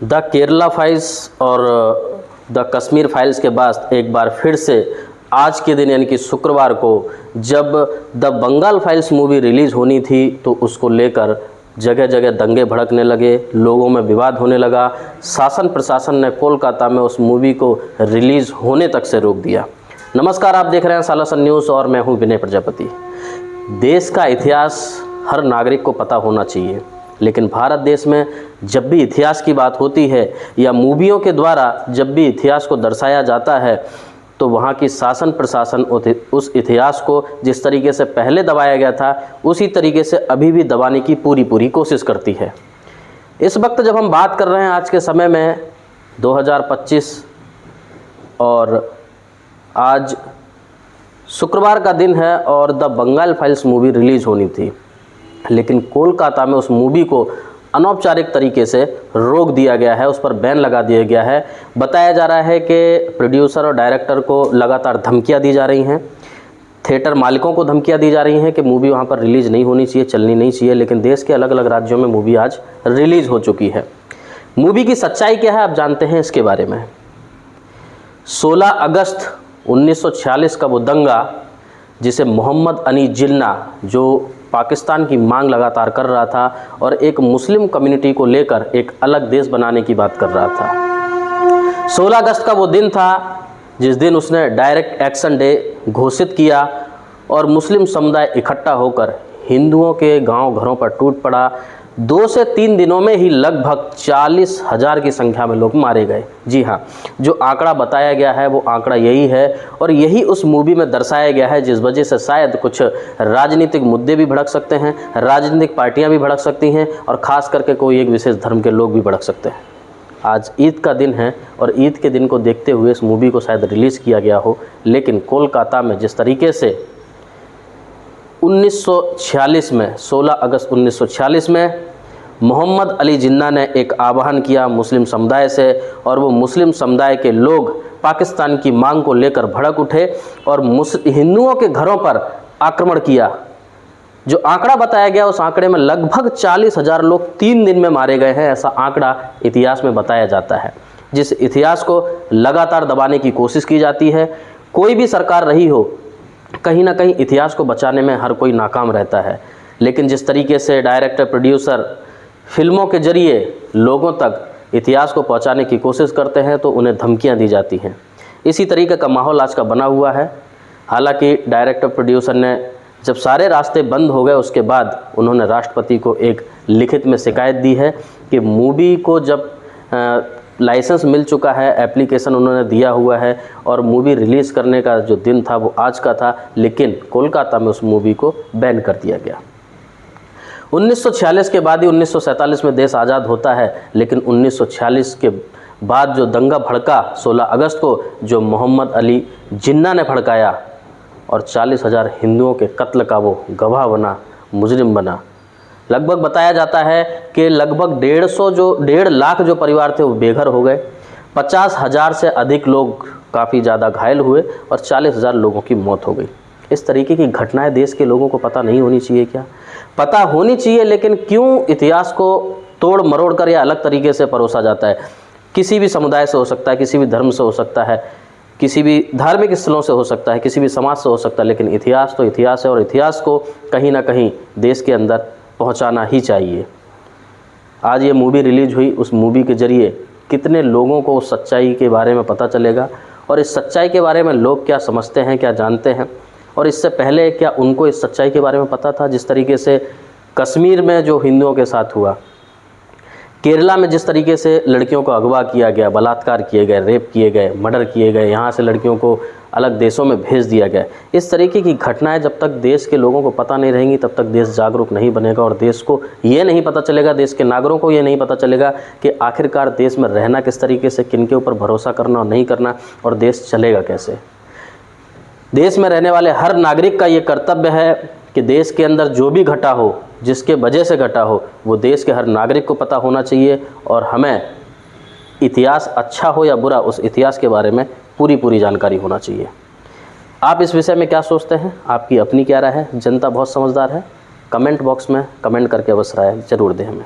The Kerala files और the Kashmir files के बाद एक बार फिर से आज के दिन यानी कि शुक्रवार को जब the Bengal Files movie release होनी थी तो उसको लेकर जगह जगह दंगे भड़कने लगे, लोगों में विवाद होने लगा। शासन प्रशासन ने कोलकाता में उस मूवी को रिलीज़ होने तक से रोक दिया। नमस्कार, आप देख रहे हैं सालासन न्यूज़ और मैं हूं विनय प्रजापति। देश का इतिहास हर नागरिक को पता होना चाहिए, लेकिन भारत देश में जब भी इतिहास की बात होती है या मूवियों के द्वारा जब भी इतिहास को दर्शाया जाता है तो वहाँ की शासन प्रशासन उस इतिहास को जिस तरीके से पहले दबाया गया था उसी तरीके से अभी भी दबाने की पूरी कोशिश करती है। इस वक्त जब हम बात कर रहे हैं आज के समय में 2025 और आज शुक्रवार का दिन है और the Bengal Files movie release होनी थी, लेकिन कोलकाता में उस मूवी को अनौपचारिक तरीके से रोक दिया गया है, उस पर बैन लगा दिया गया है। बताया जा रहा है कि प्रोड्यूसर और डायरेक्टर को लगातार धमकियां दी जा रही हैं, थिएटर मालिकों को धमकियां दी जा रही हैं कि मूवी वहां पर रिलीज़ नहीं होनी चाहिए, चलनी नहीं चाहिए। लेकिन देश के अलग अलग राज्यों में मूवी आज रिलीज़ हो चुकी है। मूवी की सच्चाई क्या है आप जानते हैं इसके बारे में। 16 अगस्त 1946 का वो दंगा जिसे मोहम्मद अली जिन्ना जो पाकिस्तान की मांग लगातार कर रहा था और एक मुस्लिम कम्युनिटी को लेकर एक अलग देश बनाने की बात कर रहा था। 16 अगस्त का वो दिन था जिस दिन उसने डायरेक्ट एक्शन डे घोषित किया और मुस्लिम समुदाय इकट्ठा होकर हिंदुओं के गांव घरों पर टूट पड़ा। 2 से 3 दिनों में ही लगभग 40,000 की संख्या में लोग मारे गए। जी हाँ, जो आंकड़ा बताया गया है वो आंकड़ा यही है और यही उस मूवी में दर्शाया गया है, जिस वजह से शायद कुछ राजनीतिक मुद्दे भी भड़क सकते हैं, राजनीतिक पार्टियां भी भड़क सकती हैं और ख़ास करके कोई एक विशेष धर्म के लोग भी भड़क सकते हैं। आज ईद का दिन है और ईद के दिन को देखते हुए इस मूवी को शायद रिलीज़ किया गया हो, लेकिन कोलकाता में जिस तरीके से 1946 में 16 अगस्त 1946 में मोहम्मद अली जिन्ना ने एक आह्वान किया मुस्लिम समुदाय से और वो मुस्लिम समुदाय के लोग पाकिस्तान की मांग को लेकर भड़क उठे और हिंदुओं के घरों पर आक्रमण किया। जो आंकड़ा बताया गया उस आंकड़े में लगभग 40,000 लोग 3 दिन में मारे गए हैं, ऐसा आंकड़ा इतिहास में बताया जाता है। जिस इतिहास को लगातार दबाने की कोशिश की जाती है, कोई भी सरकार रही हो, कहीं ना कहीं इतिहास को बचाने में हर कोई नाकाम रहता है। लेकिन जिस तरीके से डायरेक्टर प्रोड्यूसर फिल्मों के जरिए लोगों तक इतिहास को पहुंचाने की कोशिश करते हैं तो उन्हें धमकियां दी जाती हैं। इसी तरीके का माहौल आज का बना हुआ है। हालांकि डायरेक्टर प्रोड्यूसर ने जब सारे रास्ते बंद हो गए उसके बाद उन्होंने राष्ट्रपति को एक लिखित में शिकायत दी है कि मूवी को जब लाइसेंस मिल चुका है, एप्लीकेशन उन्होंने दिया हुआ है और मूवी रिलीज़ करने का जो दिन था वो आज का था, लेकिन कोलकाता में उस मूवी को बैन कर दिया गया। 1946 के बाद ही 1947 में देश आज़ाद होता है, लेकिन 1946 के बाद जो दंगा भड़का 16 अगस्त को, जो मोहम्मद अली जिन्ना ने भड़काया और 40,000 हिंदुओं के कत्ल का वो गवाह बना, मुजरिम बना। लगभग बताया जाता है कि लगभग 1.5 लाख जो परिवार थे वो बेघर हो गए, 50,000 से अधिक लोग काफ़ी ज़्यादा घायल हुए और 40,000 लोगों की मौत हो गई। इस तरीके की घटनाएं देश के लोगों को पता नहीं होनी चाहिए क्या? पता होनी चाहिए, लेकिन क्यों इतिहास को तोड़ मरोड़ कर या अलग तरीके से परोसा जाता है? किसी भी समुदाय से हो सकता है, किसी भी धर्म से हो सकता है, किसी भी धार्मिक स्थलों से हो सकता है, किसी भी समाज से हो सकता है, लेकिन इतिहास तो इतिहास है और इतिहास को कहीं ना कहीं देश के अंदर पहुंचाना ही चाहिए। आज ये मूवी रिलीज हुई, उस मूवी के ज़रिए कितने लोगों को उस सच्चाई के बारे में पता चलेगा और इस सच्चाई के बारे में लोग क्या समझते हैं, क्या जानते हैं, और इससे पहले क्या उनको इस सच्चाई के बारे में पता था? जिस तरीके से कश्मीर में जो हिंदुओं के साथ हुआ, केरला में जिस तरीके से लड़कियों को अगवा किया गया, बलात्कार किए गए, रेप किए गए, मर्डर किए गए, यहाँ से लड़कियों को अलग देशों में भेज दिया गया, इस तरीके की घटनाएं जब तक देश के लोगों को पता नहीं रहेंगी तब तक देश जागरूक नहीं बनेगा और देश को ये नहीं पता चलेगा, देश के नागरिकों को ये नहीं पता चलेगा कि आखिरकार देश में रहना किस तरीके से, किन के ऊपर भरोसा करना और नहीं करना, और देश चलेगा कैसे। देश में रहने वाले हर नागरिक का ये कर्तव्य है कि देश के अंदर जो भी घटा हो, जिसके वजह से घटा हो, वो देश के हर नागरिक को पता होना चाहिए और हमें इतिहास अच्छा हो या बुरा, उस इतिहास के बारे में पूरी जानकारी होना चाहिए। आप इस विषय में क्या सोचते हैं? आपकी अपनी क्या राय है? जनता बहुत समझदार है। कमेंट बॉक्स में कमेंट करके अवश्य राय ज़रूर दें हमें।